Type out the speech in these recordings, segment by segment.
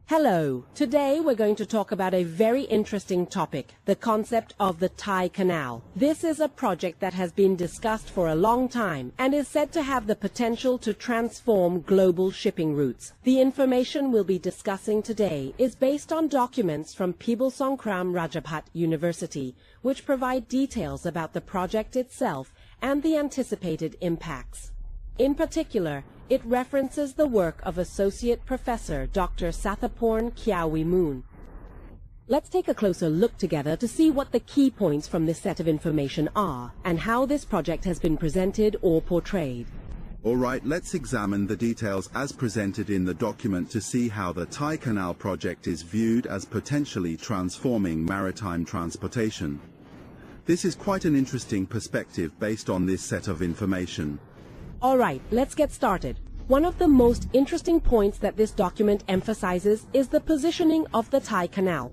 Hello. Today we're going to talk about a very interesting topic, the concept of the Thai Canal. This is a project that has been discussed for a long time and is said to have the potential to transform global shipping routes. The information we'll be discussing today is based on documents from Pibulsongkram Rajabhat University, which provide details about the project itself and the anticipated impacts. In particular, it references the work of Associate Professor Dr. Sathaporn Kyawimoon. Let's take a closer look together to see what the key points from this set of information are and how this project has been presented or portrayed. All right, let's examine the details as presented in the document to see how the Thai Canal project is viewed as potentially transforming maritime transportation. This is quite an interesting perspective based on this set of information. All right, let's get started. One of the most interesting points that this document emphasizes is the positioning of the Thai Canal.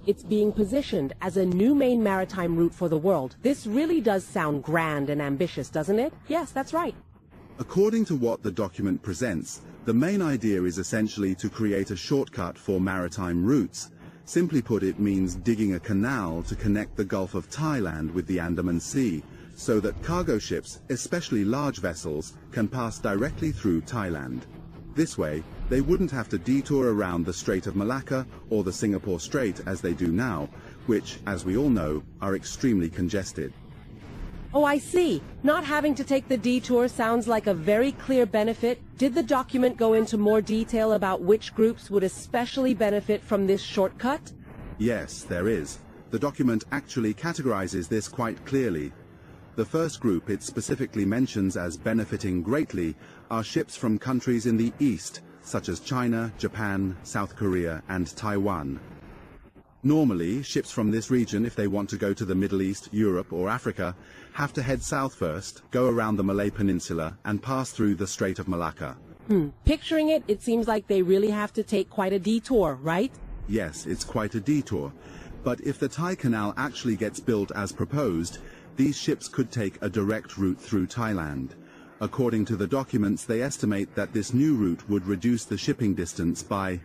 It's being positioned as a new main maritime route for the world. This really does sound grand and ambitious, doesn't it? Yes, that's right. According to what the document presents, the main idea is essentially to create a shortcut for maritime routes. Simply put, it means digging a canal to connect the Gulf of Thailand with the Andaman Sea, so that cargo ships, especially large vessels, can pass directly through Thailand. This way, they wouldn't have to detour around the Strait of Malacca or the Singapore Strait as they do now, which, as we all know, are extremely congested. Oh, I see. Not having to take the detour sounds like a very clear benefit. Did the document go into more detail about which groups would especially benefit from this shortcut? Yes, there is. The document actually categorizes this quite clearly. The first group it specifically mentions as benefiting greatly are ships from countries in the east, such as China, Japan, South Korea, and Taiwan. Normally, ships from this region, if they want to go to the Middle East, Europe, or Africa, have to head south first, go around the Malay Peninsula, and pass through the Strait of Malacca. Picturing it, it seems like they really have to take quite a detour, right? Yes, it's quite a detour. But if the Thai Canal actually gets built as proposed, these ships could take a direct route through Thailand. According to the documents, they estimate that this new route would reduce the shipping distance by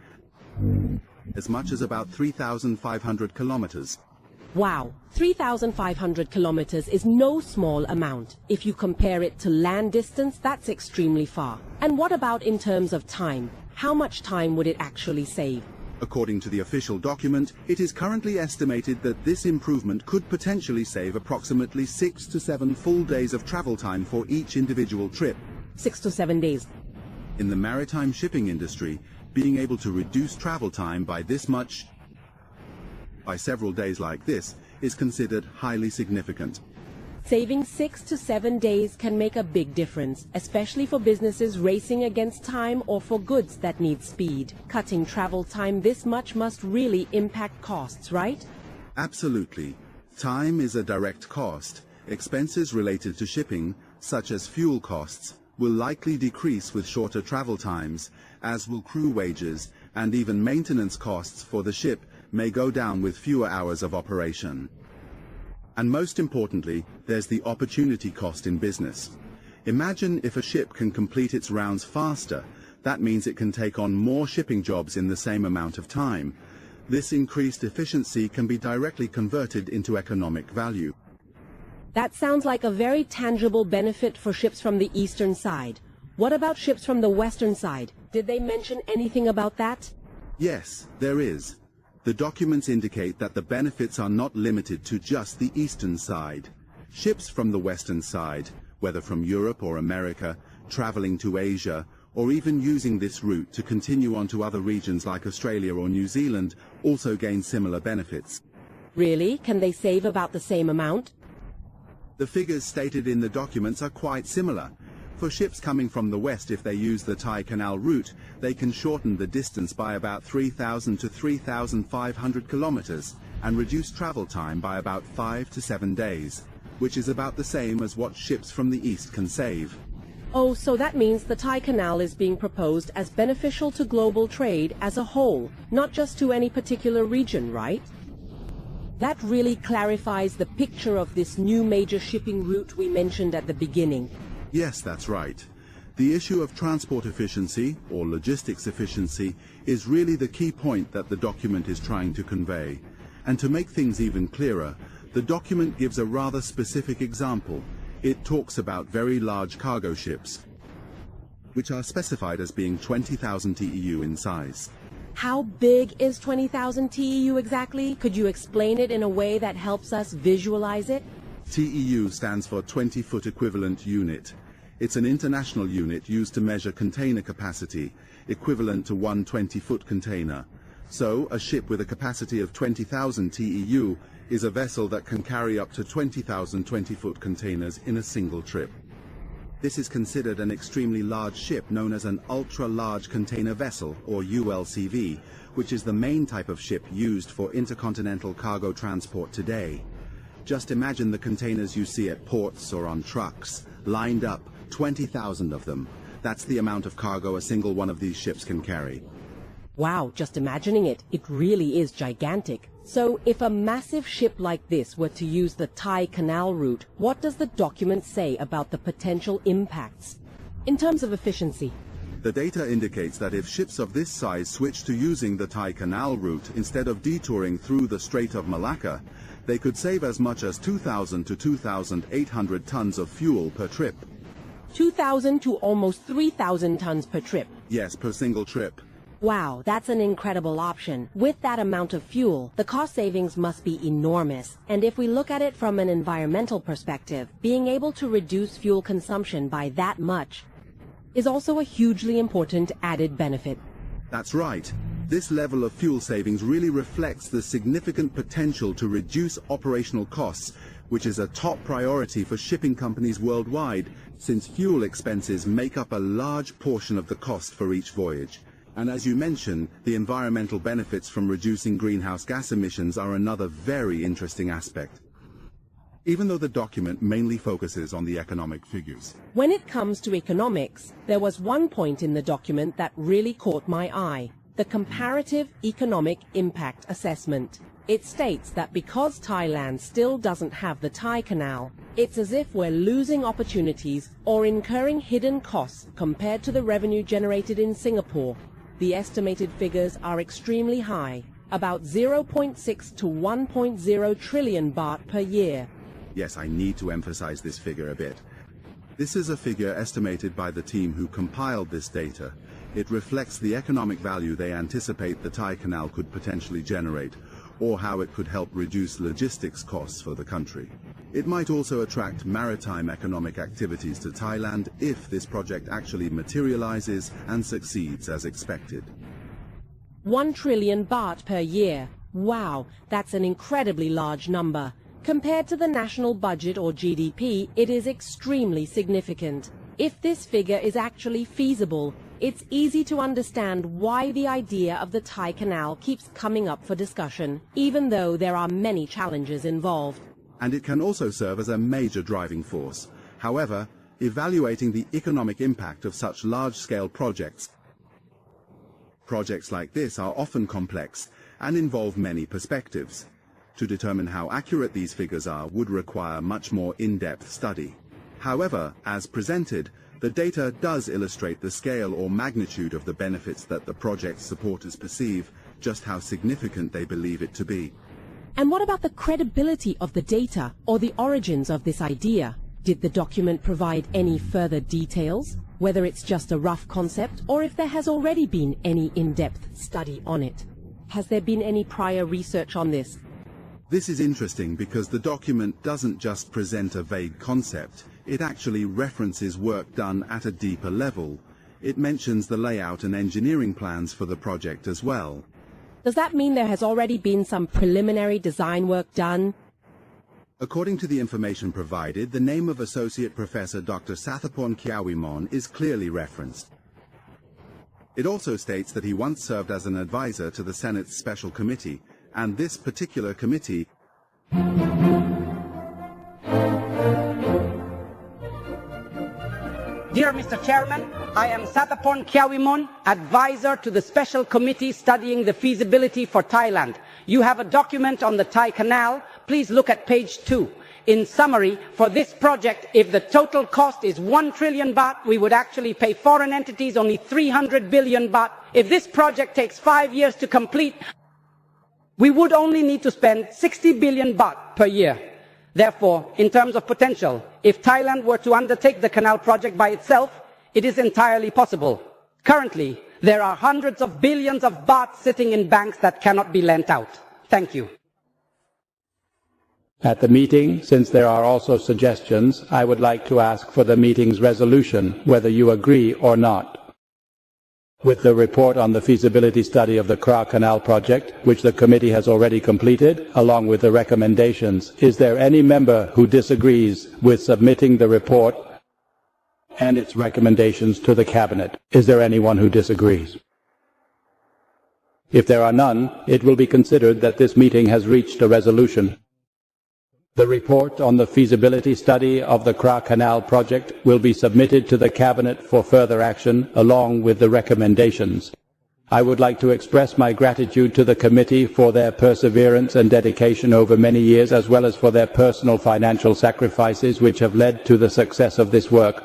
as much as about 3,500 kilometers. Wow, 3,500 kilometers is no small amount. If you compare it to land distance, that's extremely far. And what about in terms of time? How much time would it actually save? According to the official document, it is currently estimated that this improvement could potentially save approximately 6 to 7 full days of travel time for each individual trip. 6 to 7 days. In the maritime shipping industry, being able to reduce travel time by this much, by several days like this, is considered highly significant. Saving 6 to 7 days can make a big difference, especially for businesses racing against time or for goods that need speed. Cutting travel time this much must really impact costs, right? Absolutely. Time is a direct cost. Expenses related to shipping, such as fuel costs, will likely decrease with shorter travel times, as will crew wages, and even maintenance costs for the ship may go down with fewer hours of operation. And most importantly, there's the opportunity cost in business. Imagine if a ship can complete its rounds faster. That means it can take on more shipping jobs in the same amount of time. This increased efficiency can be directly converted into economic value. That sounds like a very tangible benefit for ships from the eastern side. What about ships from the western side? Did they mention anything about that? Yes, there is. The documents indicate that the benefits are not limited to just the eastern side. Ships from the western side, whether from Europe or America, traveling to Asia, or even using this route to continue on to other regions like Australia or New Zealand, also gain similar benefits. Really? Can they save about the same amount? The figures stated in the documents are quite similar. For ships coming from the west, if they use the Thai Canal route, they can shorten the distance by about 3,000 to 3,500 kilometers and reduce travel time by about 5 to 7 days, which is about the same as what ships from the east can save. Oh, so that means the Thai Canal is being proposed as beneficial to global trade as a whole, not just to any particular region, right? That really clarifies the picture of this new major shipping route we mentioned at the beginning. Yes, that's right. The issue of transport efficiency, or logistics efficiency, is really the key point that the document is trying to convey. And to make things even clearer, the document gives a rather specific example. It talks about very large cargo ships, which are specified as being 20,000 TEU in size. How big is 20,000 TEU exactly? Could you explain it in a way that helps us visualize it? TEU stands for 20-foot equivalent unit. It's an international unit used to measure container capacity, equivalent to one 20-foot container. So, a ship with a capacity of 20,000 TEU is a vessel that can carry up to 20,000 20-foot containers in a single trip. This is considered an extremely large ship known as an ultra-large container vessel, or ULCV, which is the main type of ship used for intercontinental cargo transport today. Just imagine the containers you see at ports or on trucks, lined up, 20,000 of them. That's the amount of cargo a single one of these ships can carry. Wow, just imagining it, it really is gigantic. So, if a massive ship like this were to use the Thai Canal route, what does the document say about the potential impacts in terms of efficiency? The data indicates that if ships of this size switch to using the Thai Canal route instead of detouring through the Strait of Malacca, they could save as much as 2,000 to 2,800 tons of fuel per trip. 2,000 to almost 3,000 tons per trip. Yes, per single trip. Wow, that's an incredible option. With that amount of fuel, the cost savings must be enormous. And if we look at it from an environmental perspective, being able to reduce fuel consumption by that much is also a hugely important added benefit. That's right. This level of fuel savings really reflects the significant potential to reduce operational costs, which is a top priority for shipping companies worldwide, since fuel expenses make up a large portion of the cost for each voyage. And as you mentioned, the environmental benefits from reducing greenhouse gas emissions are another very interesting aspect, even though the document mainly focuses on the economic figures. When it comes to economics, there was one point in the document that really caught my eye: the comparative economic impact assessment. It states that because Thailand still doesn't have the Thai Canal, it's as if we're losing opportunities or incurring hidden costs compared to the revenue generated in Singapore. The estimated figures are extremely high, about 0.6 to 1.0 trillion baht per year. Yes, I need to emphasize this figure a bit. This is a figure estimated by the team who compiled this data. It reflects the economic value they anticipate the Thai Canal could potentially generate, or how it could help reduce logistics costs for the country. It might also attract maritime economic activities to Thailand if this project actually materializes and succeeds as expected. 1 trillion baht per year. Wow, that's an incredibly large number. Compared to the national budget or GDP, it is extremely significant. If this figure is actually feasible, it's easy to understand why the idea of the Thai Canal keeps coming up for discussion, even though there are many challenges involved. And it can also serve as a major driving force. However, evaluating the economic impact of such large-scale projects like this are often complex and involve many perspectives. To determine how accurate these figures are would require much more in-depth study. However, as presented, the data does illustrate the scale or magnitude of the benefits that the project's supporters perceive, just how significant they believe it to be. And what about the credibility of the data or the origins of this idea? Did the document provide any further details, whether it's just a rough concept or if there has already been any in-depth study on it? Has there been any prior research on this? This is interesting because the document doesn't just present a vague concept, it actually references work done at a deeper level. It mentions the layout and engineering plans for the project as well. Does that mean there has already been some preliminary design work done? According to the information provided, the name of Associate Professor Dr. Sathapon Kiawimon is clearly referenced. It also states that he once served as an advisor to the Senate's Special Committee, and this particular committee Dear Mr. Chairman, I am Sathapon Kiawimon, advisor to the Special Committee studying the feasibility for Thailand. You have a document on the Thai Canal. Please look at page 2. In summary, for this project, if the total cost is 1 trillion baht, we would actually pay foreign entities only 300 billion baht. If this project takes 5 years to complete, we would only need to spend 60 billion baht per year. Therefore, in terms of potential, if Thailand were to undertake the canal project by itself, it is entirely possible. Currently, there are hundreds of billions of baht sitting in banks that cannot be lent out. Thank you. At the meeting, since there are also suggestions, I would like to ask for the meeting's resolution, whether you agree or not. With the report on the feasibility study of the Kra Canal project, which the committee has already completed, along with the recommendations, is there any member who disagrees with submitting the report and its recommendations to the Cabinet? Is there anyone who disagrees? If there are none, it will be considered that this meeting has reached a resolution. The report on the feasibility study of the Kra Canal project will be submitted to the Cabinet for further action, along with the recommendations. I would like to express my gratitude to the committee for their perseverance and dedication over many years, as well as for their personal financial sacrifices which have led to the success of this work.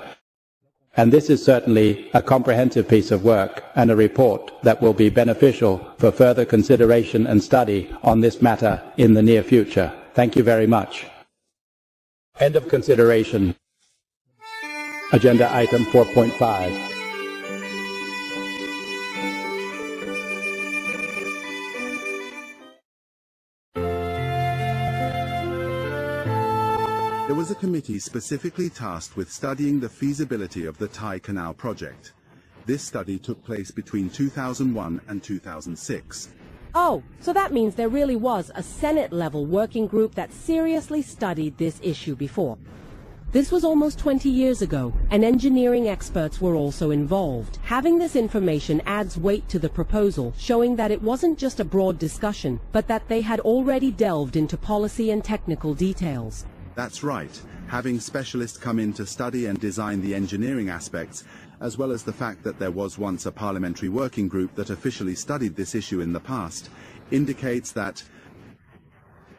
And this is certainly a comprehensive piece of work and a report that will be beneficial for further consideration and study on this matter in the near future. Thank you very much. End of consideration. Agenda item 4.5. There was a committee specifically tasked with studying the feasibility of the Thai Canal project. This study took place between 2001 and 2006. Oh, so that means there really was a Senate-level working group that seriously studied this issue before. This was almost 20 years ago, and engineering experts were also involved. Having this information adds weight to the proposal, showing that it wasn't just a broad discussion, but that they had already delved into policy and technical details. That's right. Having specialists come in to study and design the engineering aspects, as well as the fact that there was once a parliamentary working group that officially studied this issue in the past, indicates that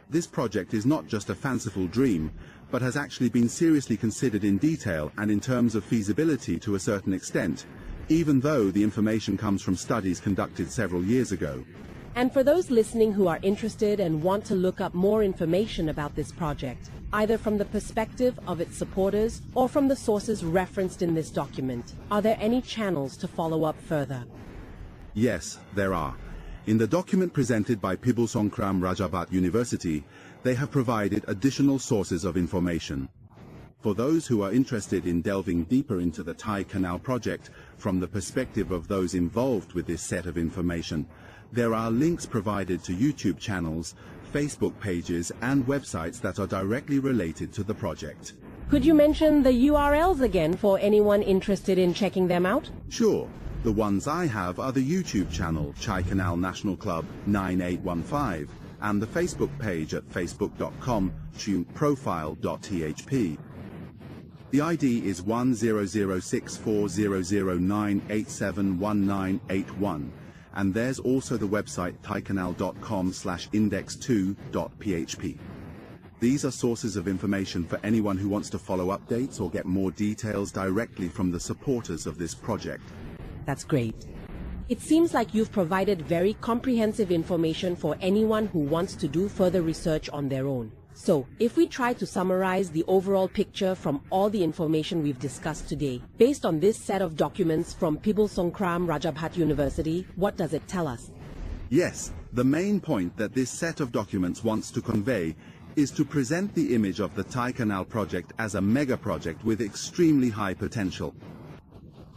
this project is not just a fanciful dream, but has actually been seriously considered in detail and in terms of feasibility to a certain extent, even though the information comes from studies conducted several years ago. And for those listening who are interested and want to look up more information about this project, either from the perspective of its supporters or from the sources referenced in this document, are there any channels to follow up further? Yes, there are. In the document presented by Pibul Songkram Rajabat University, they have provided additional sources of information. For those who are interested in delving deeper into the Thai Canal project from the perspective of those involved with this set of information, there are links provided to YouTube channels, Facebook pages and websites that are directly related to the project. Could you mention the URLs again for anyone interested in checking them out? Sure. The ones I have are the YouTube channel Thai Canal National Club 9815 and the Facebook page at facebook.com/profile.thp. The ID is 10064009871981. And there's also the website thaicanal.com/index2.php. These are sources of information for anyone who wants to follow updates or get more details directly from the supporters of this project. That's great. It seems like you've provided very comprehensive information for anyone who wants to do further research on their own. So, if we try to summarize the overall picture from all the information we've discussed today, based on this set of documents from Pibul Songkram Rajabat University, what does it tell us? Yes, the main point that this set of documents wants to convey is to present the image of the Thai Canal project as a mega project with extremely high potential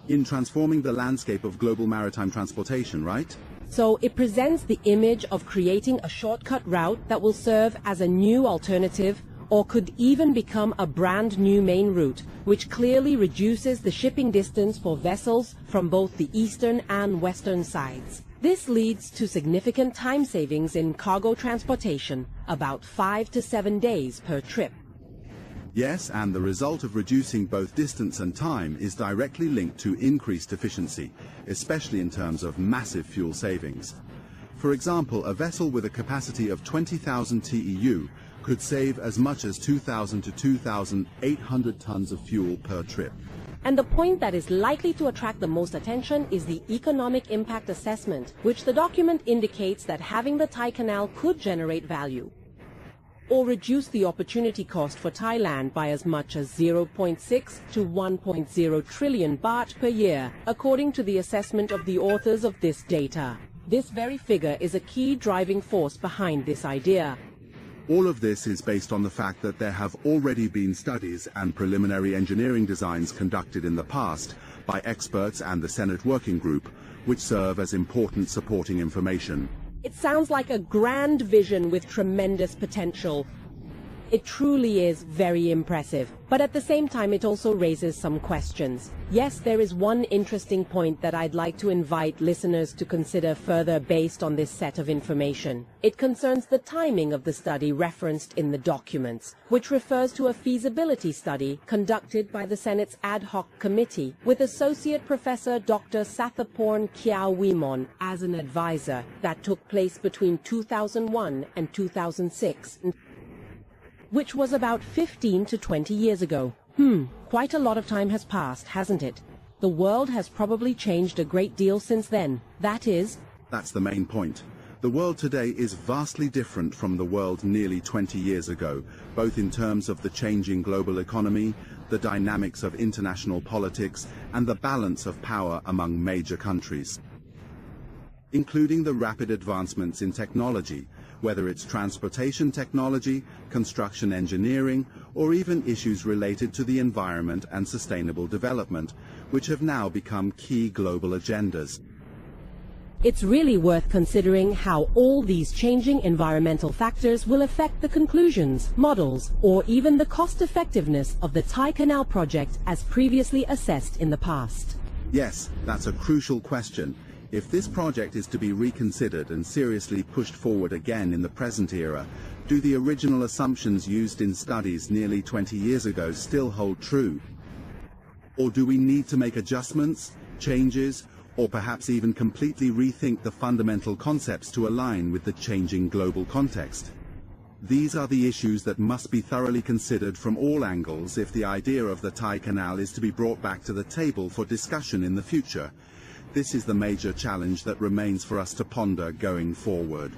in transforming the landscape of global maritime transportation, right? So it presents the image of creating a shortcut route that will serve as a new alternative or could even become a brand new main route, which clearly reduces the shipping distance for vessels from both the eastern and western sides. This leads to significant time savings in cargo transportation, about 5 to 7 days per trip. Yes, and the result of reducing both distance and time is directly linked to increased efficiency, especially in terms of massive fuel savings. For example, a vessel with a capacity of 20,000 TEU could save as much as 2,000 to 2,800 tons of fuel per trip. And the point that is likely to attract the most attention is the economic impact assessment, which the document indicates that having the Thai Canal could generate value or reduce the opportunity cost for Thailand by as much as 0.6 to 1.0 trillion baht per year, according to the assessment of the authors of this data. This very figure is a key driving force behind this idea. All of this is based on the fact that there have already been studies and preliminary engineering designs conducted in the past by experts and the Senate Working Group, which serve as important supporting information. It sounds like a grand vision with tremendous potential. It truly is very impressive, but at the same time it also raises some questions. Yes, there is one interesting point that I'd like to invite listeners to consider further based on this set of information. It concerns the timing of the study referenced in the documents, which refers to a feasibility study conducted by the Senate's ad hoc committee with Associate Professor Dr. Sathaporn Kyaowimon as an advisor that took place between 2001 and 2006. Which was about 15 to 20 years ago. Quite a lot of time has passed, hasn't it? The world has probably changed a great deal since then. That's the main point. The world today is vastly different from the world nearly 20 years ago, both in terms of the changing global economy, the dynamics of international politics, and the balance of power among major countries, including the rapid advancements in technology, whether it's transportation technology, construction engineering, or even issues related to the environment and sustainable development, which have now become key global agendas. It's really worth considering how all these changing environmental factors will affect the conclusions, models, or even the cost-effectiveness of the Thai Canal project as previously assessed in the past. Yes, that's a crucial question. If this project is to be reconsidered and seriously pushed forward again in the present era, do the original assumptions used in studies nearly 20 years ago still hold true? Or do we need to make adjustments, changes, or perhaps even completely rethink the fundamental concepts to align with the changing global context? These are the issues that must be thoroughly considered from all angles if the idea of the Thai Canal is to be brought back to the table for discussion in the future. This is the major challenge that remains for us to ponder going forward.